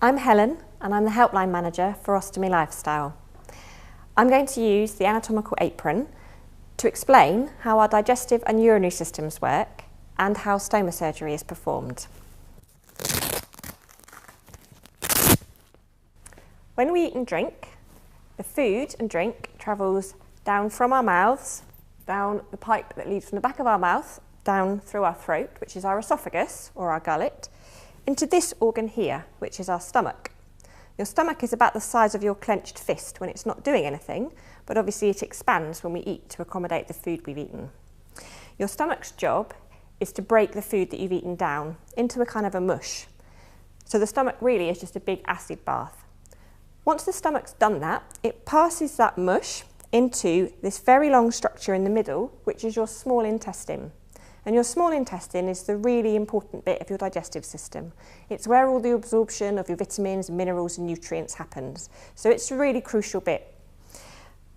I'm Helen and I'm the helpline manager for Ostomy Lifestyle. I'm going to use the anatomical apron to explain how our digestive and urinary systems work and how stoma surgery is performed. When we eat and drink, the food and drink travels down from our mouths, down the pipe that leads from the back of our mouth, down through our throat, which is our esophagus or our gullet, into this organ here, which is our stomach. Your stomach is about the size of your clenched fist when it's not doing anything, but obviously it expands when we eat to accommodate the food we've eaten. Your stomach's job is to break the food that you've eaten down into a kind of a mush. So the stomach really is just a big acid bath. Once the stomach's done that, it passes that mush into this very long structure in the middle, which is your small intestine. And your small intestine is the really important bit of your digestive system. It's where all the absorption of your vitamins, minerals and nutrients happens. So it's a really crucial bit.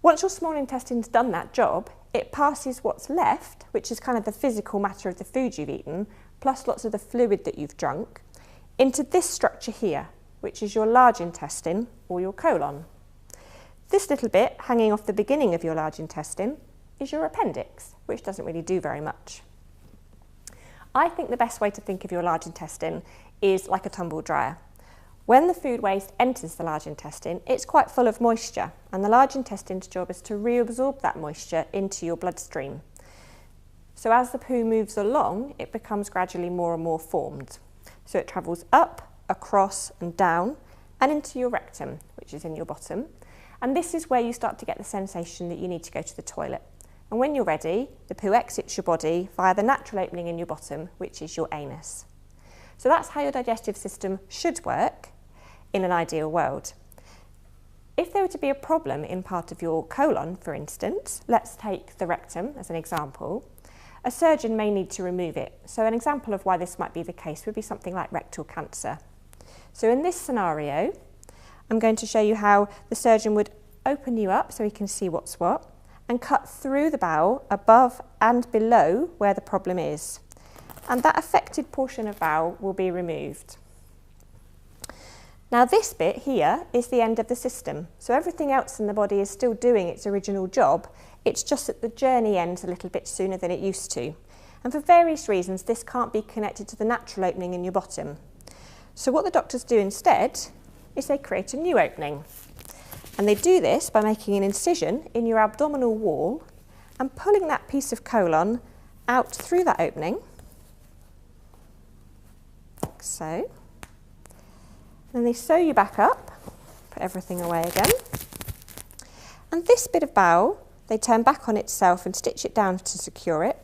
Once your small intestine's done that job, it passes what's left, which is kind of the physical matter of the food you've eaten, plus lots of the fluid that you've drunk, into this structure here, which is your large intestine or your colon. This little bit hanging off the beginning of your large intestine is your appendix, which doesn't really do very much. I think the best way to think of your large intestine is like a tumble dryer. When the food waste enters the large intestine, it's quite full of moisture, and the large intestine's job is to reabsorb that moisture into your bloodstream. So as the poo moves along, it becomes gradually more and more formed. So it travels up, across and down, and into your rectum, which is in your bottom. And this is where you start to get the sensation that you need to go to the toilet. And when you're ready, the poo exits your body via the natural opening in your bottom, which is your anus. So that's how your digestive system should work in an ideal world. If there were to be a problem in part of your colon, for instance, let's take the rectum as an example, a surgeon may need to remove it. So an example of why this might be the case would be something like rectal cancer. So in this scenario, I'm going to show you how the surgeon would open you up so he can see what's what, and cut through the bowel above and below where the problem is. And that affected portion of bowel will be removed. Now this bit here is the end of the system. So everything else in the body is still doing its original job. It's just that the journey ends a little bit sooner than it used to. And for various reasons, this can't be connected to the natural opening in your bottom. So what the doctors do instead is they create a new opening. And they do this by making an incision in your abdominal wall and pulling that piece of colon out through that opening, like so. Then they sew you back up, put everything away again. And this bit of bowel, they turn back on itself and stitch it down to secure it.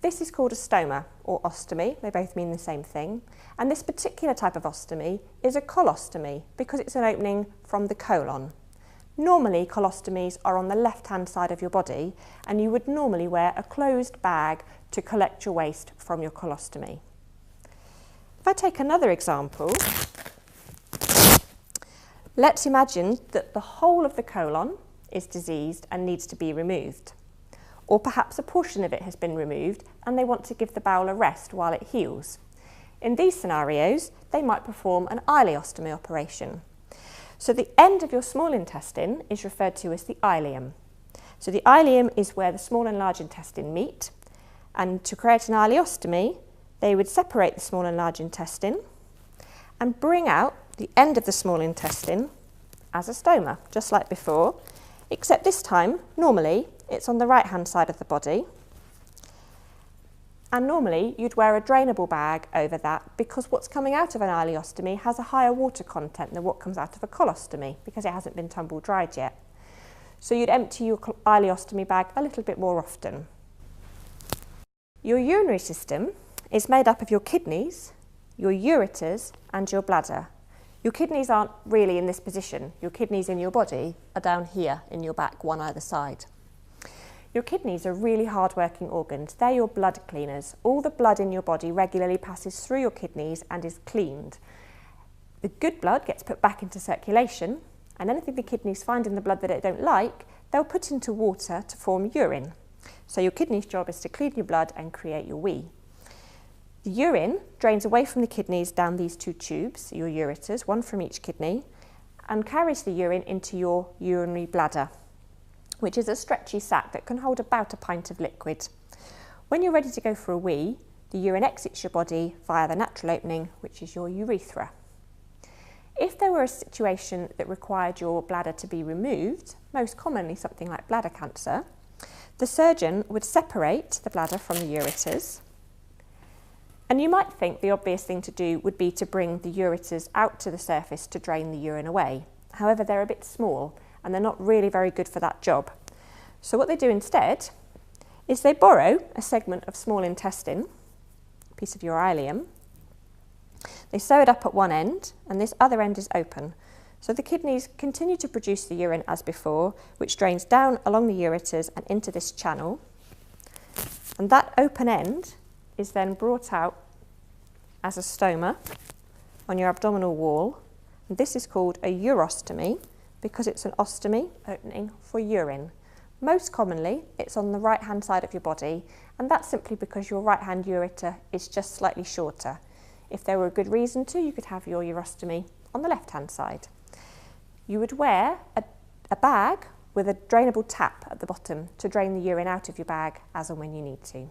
This is called a stoma or ostomy. They both mean the same thing. And this particular type of ostomy is a colostomy because it's an opening from the colon. Normally, colostomies are on the left-hand side of your body, and you would normally wear a closed bag to collect your waste from your colostomy. If I take another example, let's imagine that the whole of the colon is diseased and needs to be removed. Or perhaps a portion of it has been removed and they want to give the bowel a rest while it heals. In these scenarios, they might perform an ileostomy operation. So the end of your small intestine is referred to as the ileum. So the ileum is where the small and large intestine meet, and to create an ileostomy, they would separate the small and large intestine and bring out the end of the small intestine as a stoma, just like before, except this time, normally, it's on the right-hand side of the body. And normally, you'd wear a drainable bag over that because what's coming out of an ileostomy has a higher water content than what comes out of a colostomy because it hasn't been tumble dried yet. So you'd empty your ileostomy bag a little bit more often. Your urinary system is made up of your kidneys, your ureters and your bladder. Your kidneys aren't really in this position. Your kidneys in your body are down here in your back, one either side. Your kidneys are really hard-working organs. They're your blood cleaners. All the blood in your body regularly passes through your kidneys and is cleaned. The good blood gets put back into circulation, and anything the kidneys find in the blood that they don't like, they'll put into water to form urine. So your kidneys' job is to clean your blood and create your wee. The urine drains away from the kidneys down these two tubes, your ureters, one from each kidney, and carries the urine into your urinary bladder, which is a stretchy sac that can hold about a pint of liquid. When you're ready to go for a wee, the urine exits your body via the natural opening, which is your urethra. If there were a situation that required your bladder to be removed, most commonly something like bladder cancer, the surgeon would separate the bladder from the ureters. And you might think the obvious thing to do would be to bring the ureters out to the surface to drain the urine away. However, they're a bit small and they're not really very good for that job. So what they do instead is they borrow a segment of small intestine, a piece of your ileum. They sew it up at one end and this other end is open. So the kidneys continue to produce the urine as before, which drains down along the ureters and into this channel. And that open end is then brought out as a stoma on your abdominal wall. And this is called a urostomy because it's an ostomy, opening for urine. Most commonly, it's on the right-hand side of your body, and that's simply because your right-hand ureter is just slightly shorter. If there were a good reason to, you could have your urostomy on the left-hand side. You would wear a bag with a drainable tap at the bottom to drain the urine out of your bag as and when you need to.